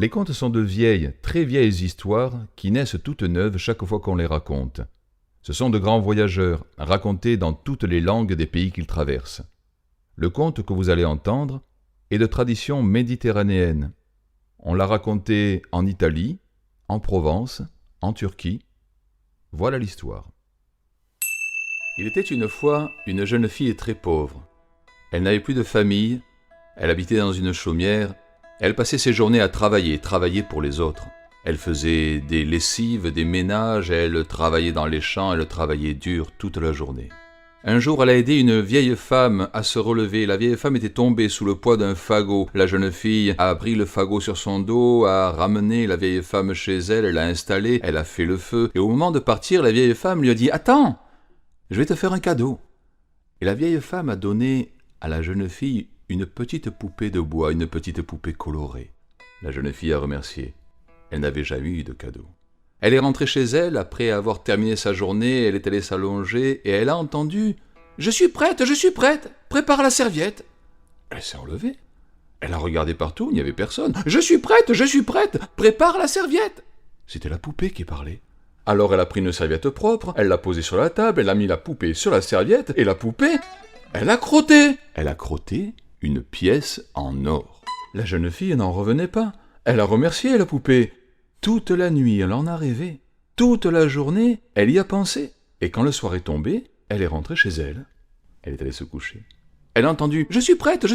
Les contes sont de vieilles, très vieilles histoires qui naissent toutes neuves chaque fois qu'on les raconte. Ce sont de grands voyageurs, racontés dans toutes les langues des pays qu'ils traversent. Le conte que vous allez entendre est de tradition méditerranéenne. On l'a raconté en Italie, en Provence, en Turquie. Voilà l'histoire. Il était une fois une jeune fille très pauvre. Elle n'avait plus de famille, elle habitait dans une chaumière, elle passait ses journées à travailler pour les autres. Elle faisait des lessives, des ménages, elle travaillait dans les champs, elle travaillait dur toute la journée. Un jour, elle a aidé une vieille femme à se relever. La vieille femme était tombée sous le poids d'un fagot. La jeune fille a pris le fagot sur son dos, a ramené la vieille femme chez elle, l'a installée, elle a fait le feu. Et au moment de partir, la vieille femme lui a dit « Attends, je vais te faire un cadeau ». Et la vieille femme a donné à la jeune fille une petite poupée de bois, une petite poupée colorée. La jeune fille a remercié. Elle n'avait jamais eu de cadeau. Elle est rentrée chez elle, après avoir terminé sa journée, elle est allée s'allonger, et elle a entendu « Je suis prête, prépare la serviette ». Elle s'est enlevée. Elle a regardé partout, il n'y avait personne. « Je suis prête, prépare la serviette ». C'était la poupée qui parlait. Alors elle a pris une serviette propre, elle l'a posée sur la table, elle a mis la poupée sur la serviette, et la poupée, elle a crotté. Elle a crotté une pièce en or. La jeune fille n'en revenait pas. Elle a remercié la poupée. Toute la nuit, elle en a rêvé. Toute la journée, elle y a pensé. Et quand le soir est tombé, elle est rentrée chez elle. Elle est allée se coucher. Elle a entendu « Je suis prête,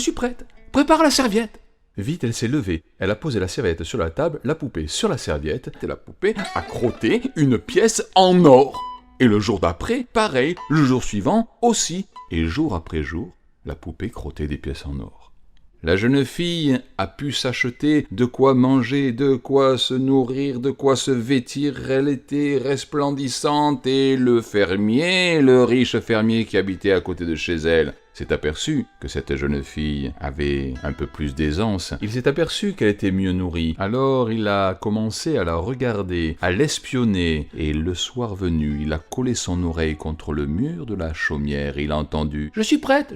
prépare la serviette ». Vite, elle s'est levée. Elle a posé la serviette sur la table, la poupée sur la serviette, et la poupée a crotté une pièce en or. Et le jour d'après, pareil. Le jour suivant, aussi. Et jour après jour, la poupée crottait des pièces en or. La jeune fille a pu s'acheter de quoi manger, de quoi se nourrir, de quoi se vêtir. Elle était resplendissante et le fermier, le riche fermier qui habitait à côté de chez elle, s'est aperçu que cette jeune fille avait un peu plus d'aisance. Il s'est aperçu qu'elle était mieux nourrie. Alors il a commencé à la regarder, à l'espionner. Et le soir venu, il a collé son oreille contre le mur de la chaumière. Il a entendu « Je suis prête,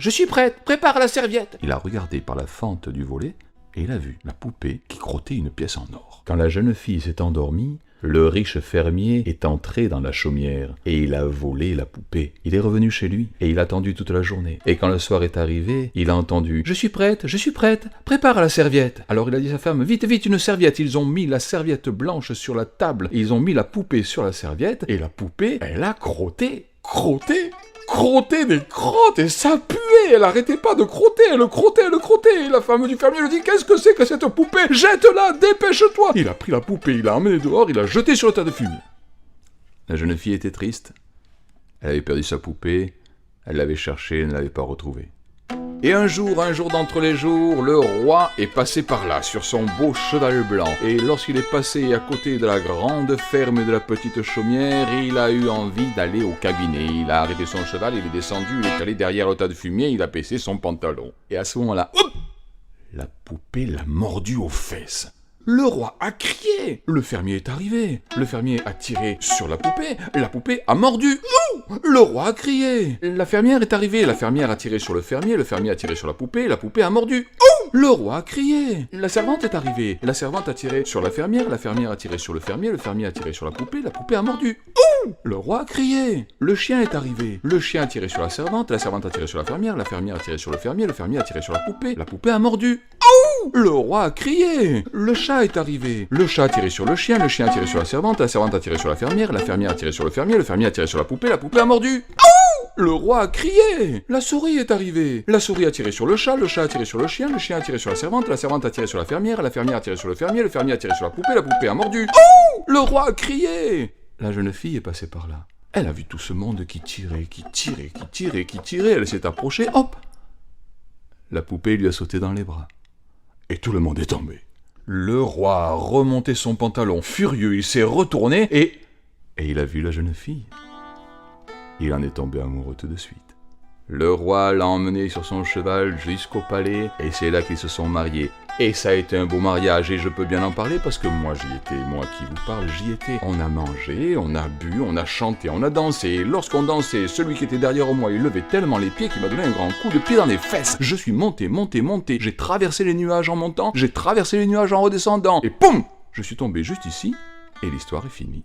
prépare la serviette ». Il a regardé par la fente du volet et il a vu la poupée qui crottait une pièce en or. Quand la jeune fille s'est endormie, le riche fermier est entré dans la chaumière et il a volé la poupée. Il est revenu chez lui et il a attendu toute la journée. Et quand le soir est arrivé, il a entendu « Je suis prête, prépare la serviette ». Alors il a dit à sa femme « Vite, une serviette ». Ils ont mis la serviette blanche sur la table, ils ont mis la poupée sur la serviette et la poupée, elle a crotté des crottes et ça puait, elle arrêtait pas de crotter, elle crottait. Et la femme du fermier lui dit « Qu'est-ce que c'est que cette poupée? Jette-la, dépêche-toi » Il a pris la poupée, il l'a emmenée dehors, il l'a jetée sur le tas de fumier. La jeune fille était triste. Elle avait perdu sa poupée, elle l'avait cherchée, elle ne l'avait pas retrouvée. Et un jour d'entre les jours, le roi est passé par là, sur son beau cheval blanc. Et lorsqu'il est passé à côté de la grande ferme de la petite chaumière, il a eu envie d'aller au cabinet. Il a arrêté son cheval, il est descendu, il est allé derrière le tas de fumier, il a baissé son pantalon. Et à ce moment-là, hop, la poupée l'a mordu aux fesses. Le roi a crié. Le fermier est arrivé. Le fermier a tiré sur la poupée a mordu. Ouh, le roi a crié. La fermière est arrivée. La fermière a tiré sur le fermier a tiré sur la poupée a mordu. Ouh, le roi a crié. La servante est arrivée. La servante a tiré sur la fermière a tiré sur le fermier a tiré sur la poupée a mordu. Ouh, le roi a crié. Le chien est arrivé. Le chien a tiré sur la servante a tiré sur la fermière a tiré sur le fermier a tiré sur la poupée a mordu. Ouh, le roi a crié. Le chat est arrivé. Le chat a tiré sur le chien a tiré sur la servante a tiré sur la fermière a tiré sur le fermier a tiré sur la poupée a mordu. Ouh, le roi a crié. La souris est arrivée. La souris a tiré sur le chat a tiré sur le chien a tiré sur la servante a tiré sur la fermière a tiré sur le fermier a tiré sur la poupée a mordu. Ouh, le roi a crié. La jeune fille est passée par là. Elle a vu tout ce monde qui tirait, elle s'est approchée, hop. La poupée lui a sauté dans les bras. Et tout le monde est tombé. Le roi a remonté son pantalon furieux, il s'est retourné et il a vu la jeune fille. Il en est tombé amoureux tout de suite. Le roi l'a emmené sur son cheval jusqu'au palais, et c'est là qu'ils se sont mariés. Et ça a été un beau mariage, et je peux bien en parler parce que moi j'y étais, moi qui vous parle, j'y étais. On a mangé, on a bu, on a chanté, on a dansé, et lorsqu'on dansait, celui qui était derrière moi, il levait tellement les pieds qu'il m'a donné un grand coup de pied dans les fesses. Je suis monté, j'ai traversé les nuages en montant, j'ai traversé les nuages en redescendant, et poum! Je suis tombé juste ici, et l'histoire est finie.